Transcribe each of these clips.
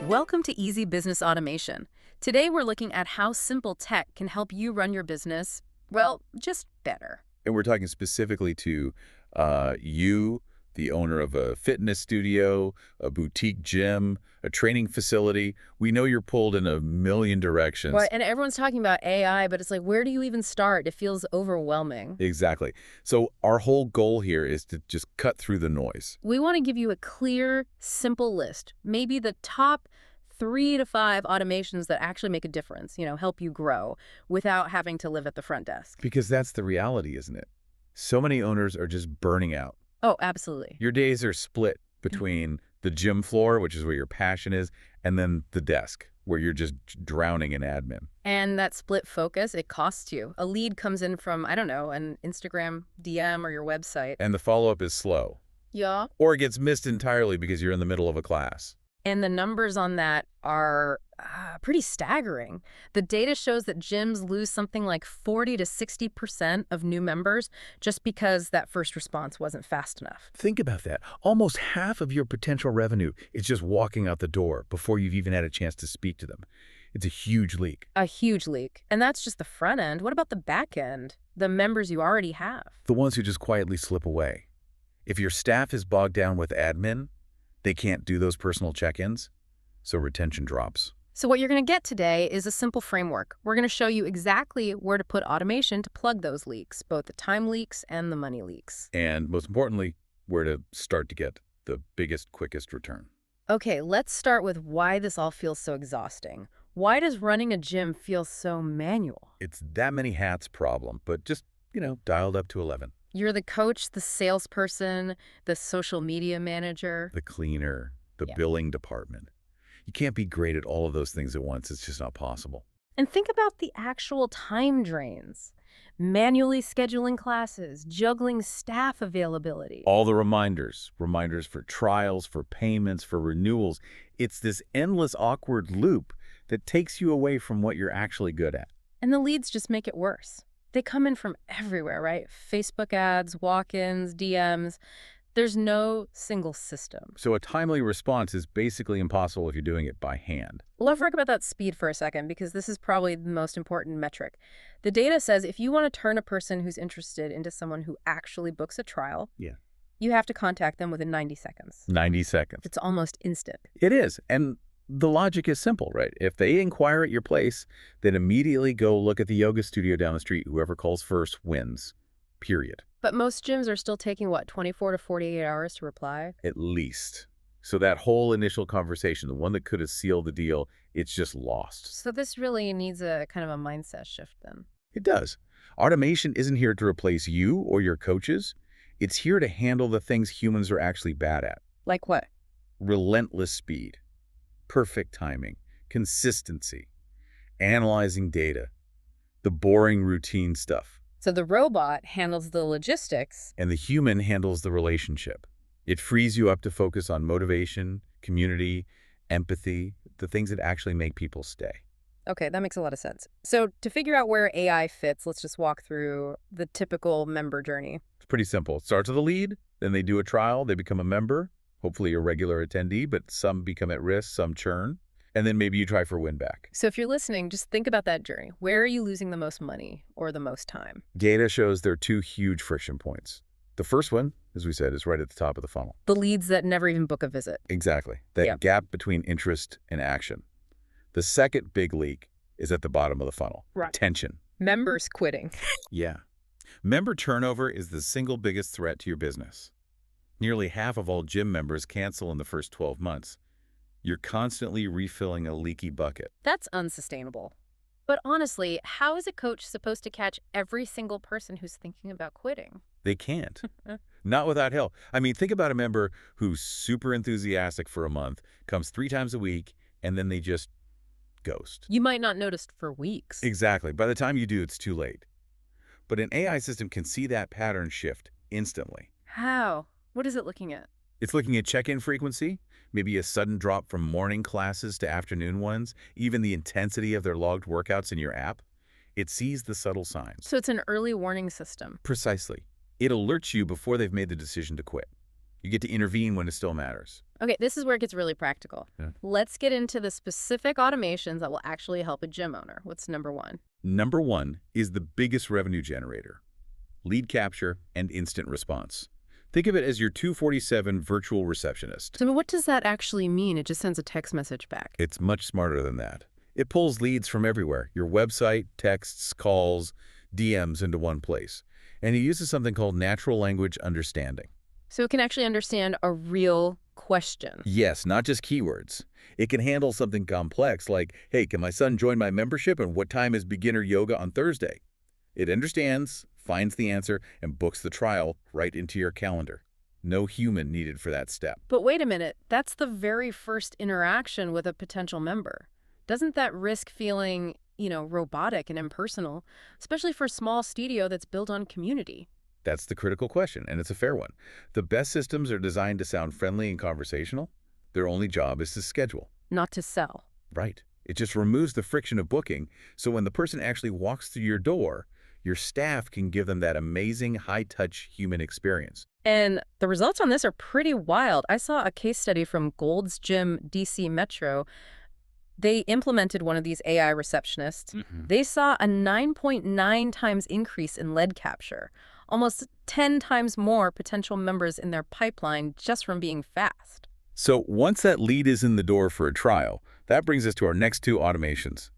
Welcome to Easy Business Automation. Today we're looking at how simple tech can help you run your business, well, just better. And we're talking specifically to you, the owner of a fitness studio, a boutique gym, a training facility. We know you're pulled in a million directions. Well, and everyone's talking about AI, but it's like, where do you even start? It feels overwhelming. Exactly. So our whole goal here is to just cut through the noise. We want to give you a clear, simple list, maybe the top 3 to 5 automations that actually make a difference, help you grow without having to live at the front desk. Because that's the reality, isn't it? So many owners are just burning out. Oh, absolutely. Your days are split between the gym floor, which is where your passion is, and then the desk, where you're just drowning in admin. And that split focus, it costs you. A lead comes in from, I don't know, an Instagram DM or your website. And the follow-up is slow. Yeah. Or it gets missed entirely because you're in the middle of a class. And the numbers on that are pretty staggering. The data shows that gyms lose something like 40 to 60% of new members just because that first response wasn't fast enough. Think about that. Almost half of your potential revenue is just walking out the door before you've even had a chance to speak to them. It's a huge leak. A huge leak. And that's just the front end. What about the back end? The members you already have? The ones who just quietly slip away. If your staff is bogged down with admin, they can't do those personal check-ins, so retention drops. So what you're going to get today is a simple framework. We're going to show you exactly where to put automation to plug those leaks, both the time leaks and the money leaks. And most importantly, where to start to get the biggest, quickest return. Okay, let's start with why this all feels so exhausting. Why does running a gym feel so manual? It's that many hats problem, but just, dialed up to 11. You're the coach, the salesperson, the social media manager. The cleaner, the billing department. You can't be great at all of those things at once. It's just not possible. And think about the actual time drains. Manually scheduling classes, juggling staff availability. All the reminders for trials, for payments, for renewals. It's this endless awkward loop that takes you away from what you're actually good at. And the leads just make it worse. They come in from everywhere, right? Facebook ads, walk-ins, DMs. There's no single system. So a timely response is basically impossible if you're doing it by hand. Let's talk about that speed for a second, because this is probably the most important metric. The data says if you want to turn a person who's interested into someone who actually books a trial, you have to contact them within 90 seconds. 90 seconds. It's almost instant. It is. And the logic is simple, right? If they inquire at your place, then immediately go look at the yoga studio down the street. Whoever calls first wins, period. But most gyms are still taking, 24 to 48 hours to reply? At least. So that whole initial conversation, the one that could have sealed the deal, it's just lost. So this really needs a kind of a mindset shift then. It does. Automation isn't here to replace you or your coaches. It's here to handle the things humans are actually bad at. Like what? Relentless speed, perfect timing, consistency, analyzing data, the boring routine stuff. So the robot handles the logistics. And the human handles the relationship. It frees you up to focus on motivation, community, empathy, the things that actually make people stay. Okay, that makes a lot of sense. So to figure out where AI fits, let's just walk through the typical member journey. It's pretty simple. It starts with a lead, then they do a trial, they become a member, hopefully a regular attendee, but some become at risk, some churn. And then maybe you try for win back. So if you're listening, just think about that journey. Where are you losing the most money or the most time? Data shows there are 2 huge friction points. The first one, as we said, is right at the top of the funnel. The leads that never even book a visit. Exactly. That gap between interest and action. The second big leak is at the bottom of the funnel. Right. Tension. Members quitting. Yeah. Member turnover is the single biggest threat to your business. Nearly half of all gym members cancel in the first 12 months. You're constantly refilling a leaky bucket. That's unsustainable. But honestly, how is a coach supposed to catch every single person who's thinking about quitting? They can't. Not without help. I mean, think about a member who's super enthusiastic for a month, comes 3 times a week, and then they just ghost. You might not notice for weeks. Exactly. By the time you do, it's too late. But an AI system can see that pattern shift instantly. How? What is it looking at? It's looking at check-in frequency, maybe a sudden drop from morning classes to afternoon ones, even the intensity of their logged workouts in your app. It sees the subtle signs. So it's an early warning system. Precisely. It alerts you before they've made the decision to quit. You get to intervene when it still matters. Okay, this is where it gets really practical. Yeah. Let's get into the specific automations that will actually help a gym owner. What's number one? Number one is the biggest revenue generator: lead capture and instant response. Think of it as your 247 virtual receptionist. So what does that actually mean? It just sends a text message back. It's much smarter than that. It pulls leads from everywhere: your website, texts, calls, DMs into one place. And it uses something called natural language understanding. So it can actually understand a real question. Yes, not just keywords. It can handle something complex like, hey, can my son join my membership, and what time is beginner yoga on Thursday? It understands, finds the answer, and books the trial right into your calendar. No human needed for that step. But wait a minute, that's the very first interaction with a potential member. Doesn't that risk feeling, robotic and impersonal, especially for a small studio that's built on community? That's the critical question, and it's a fair one. The best systems are designed to sound friendly and conversational. Their only job is to schedule. Not to sell. Right. It just removes the friction of booking, so when the person actually walks through your door, your staff can give them that amazing high-touch human experience. And the results on this are pretty wild. I saw a case study from Gold's Gym DC Metro. They implemented one of these AI receptionists. They saw a 9.9 times increase in lead capture, almost 10 times more potential members in their pipeline just from being fast. So once that lead is in the door for a trial, that brings us to our next two automations.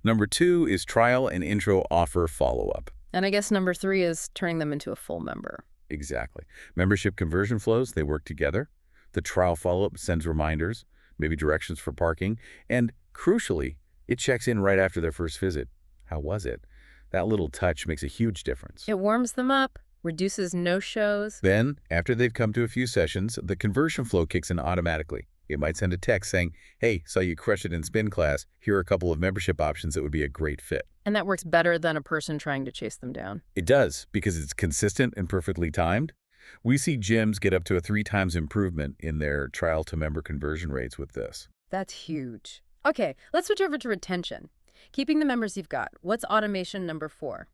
Number two is trial and intro offer follow-up. And I guess number three is turning them into a full member. Exactly. Membership conversion flows, they work together. The trial follow-up sends reminders, maybe directions for parking, and crucially, it checks in right after their first visit. How was it? That little touch makes a huge difference. It warms them up, reduces no-shows. Then, after they've come to a few sessions, the conversion flow kicks in automatically. It might send a text saying, hey, saw you crush it in spin class. Here are a couple of membership options that would be a great fit. And that works better than a person trying to chase them down. It does, because it's consistent and perfectly timed. We see gyms get up to a 3 times improvement in their trial-to-member conversion rates with this. That's huge. Okay, let's switch over to retention. Keeping the members you've got. What's automation number 4?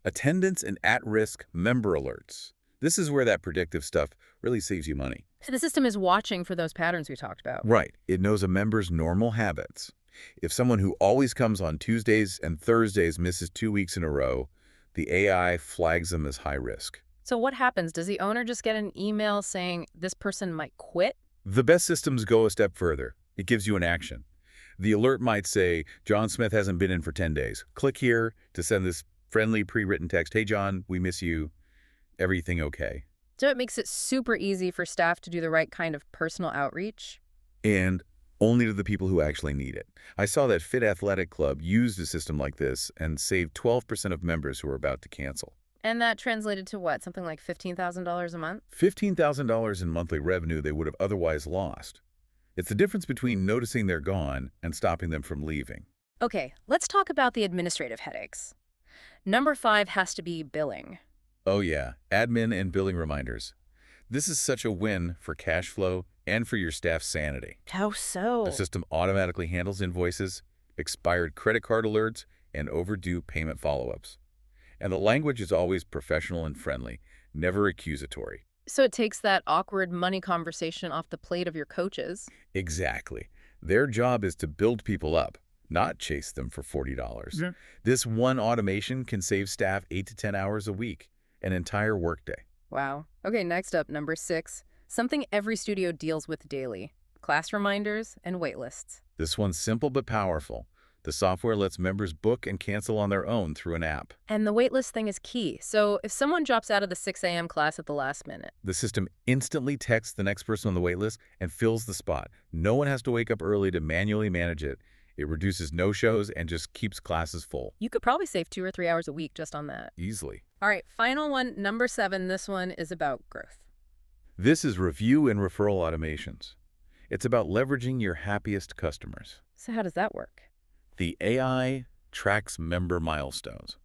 Attendance and at-risk member alerts. This is where that predictive stuff really saves you money. So the system is watching for those patterns we talked about. Right. It knows a member's normal habits. If someone who always comes on Tuesdays and Thursdays misses 2 weeks in a row, the AI flags them as high risk. So what happens? Does the owner just get an email saying this person might quit? The best systems go a step further. It gives you an action. The alert might say, John Smith hasn't been in for 10 days. Click here to send this friendly pre-written text. Hey, John, we miss you. Everything okay? So it makes it super easy for staff to do the right kind of personal outreach. And only to the people who actually need it. I saw that Fit Athletic Club used a system like this and saved 12% of members who were about to cancel. And that translated to what? Something like $15,000 a month? $15,000 in monthly revenue they would have otherwise lost. It's the difference between noticing they're gone and stopping them from leaving. Okay, let's talk about the administrative headaches. Number 5 has to be billing. Oh yeah, admin and billing reminders. This is such a win for cash flow and for your staff's sanity. How so? The system automatically handles invoices, expired credit card alerts, and overdue payment follow-ups. And the language is always professional and friendly, never accusatory. So it takes that awkward money conversation off the plate of your coaches. Exactly. Their job is to build people up, not chase them for $40. Yeah. This one automation can save staff 8 to 10 hours a week, an entire workday. Wow. Okay, next up, number 6. Something every studio deals with daily. Class reminders and waitlists. This one's simple but powerful. The software lets members book and cancel on their own through an app. And the waitlist thing is key. So if someone drops out of the 6 a.m. class at the last minute. The system instantly texts the next person on the waitlist and fills the spot. No one has to wake up early to manually manage it. It reduces no-shows and just keeps classes full. You could probably save 2 or 3 hours a week just on that. Easily. All right, final one, number 7. This one is about growth. This is review and referral automations. It's about leveraging your happiest customers. So how does that work? The AI tracks member milestones.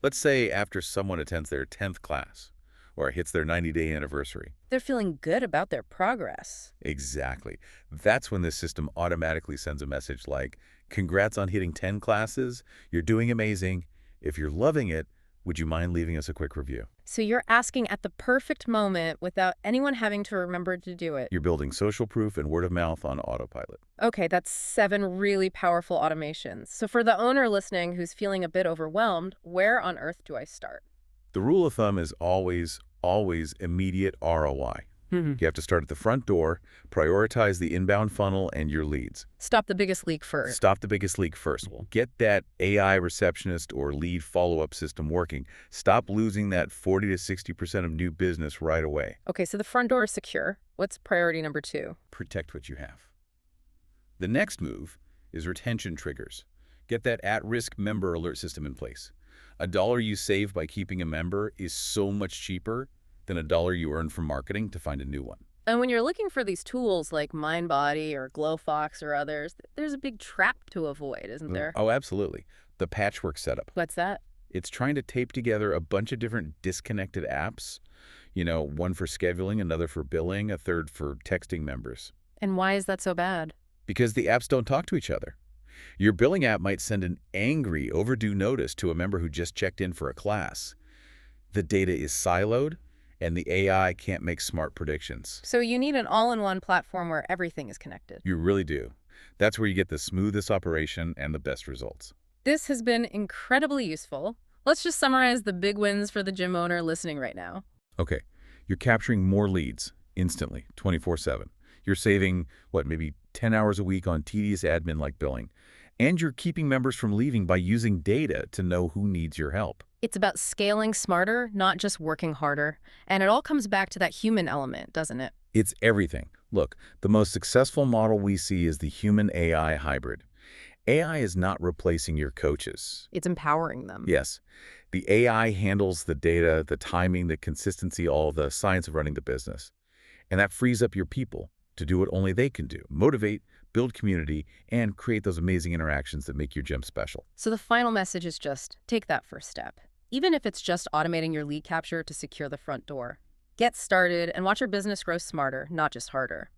Let's say after someone attends their 10th class or hits their 90-day anniversary. They're feeling good about their progress. Exactly. That's when this system automatically sends a message like, congrats on hitting 10 classes, you're doing amazing. If you're loving it, Would you mind leaving us a quick review? So you're asking at the perfect moment without anyone having to remember to do it. You're building social proof and word of mouth on autopilot. Okay, that's 7 really powerful automations. So for the owner listening who's feeling a bit overwhelmed, where on earth do I start? The rule of thumb is always, always immediate ROI. You have to start at the front door, prioritize the inbound funnel and your leads. Stop the biggest leak first. Stop the biggest leak first. Get that AI receptionist or lead follow-up system working. Stop losing that 40 to 60% of new business right away. Okay, so the front door is secure. What's priority number 2? Protect what you have. The next move is retention triggers. Get that at-risk member alert system in place. $1 you save by keeping a member is so much cheaper than $1 you earn from marketing to find a new one. And when you're looking for these tools like Mindbody or Glofox or others, there's a big trap to avoid, isn't there? Oh, absolutely. The patchwork setup. What's that? It's trying to tape together a bunch of different disconnected apps. One for scheduling, another for billing, a third for texting members. And why is that so bad? Because the apps don't talk to each other. Your billing app might send an angry, overdue notice to a member who just checked in for a class. The data is siloed, and the AI can't make smart predictions. So you need an all-in-one platform where everything is connected. You really do. That's where you get the smoothest operation and the best results. This has been incredibly useful. Let's just summarize the big wins for the gym owner listening right now. Okay, you're capturing more leads instantly, 24/7. You're saving, maybe 10 hours a week on tedious admin like billing. And you're keeping members from leaving by using data to know who needs your help. It's about scaling smarter, not just working harder. And it all comes back to that human element, doesn't it? It's everything. Look, the most successful model we see is the human-AI hybrid. AI is not replacing your coaches. It's empowering them. Yes. The AI handles the data, the timing, the consistency, all the science of running the business. And that frees up your people to do what only they can do: motivate, build community, and create those amazing interactions that make your gym special. So the final message is just take that first step. Even if it's just automating your lead capture to secure the front door. Get started and watch your business grow smarter, not just harder.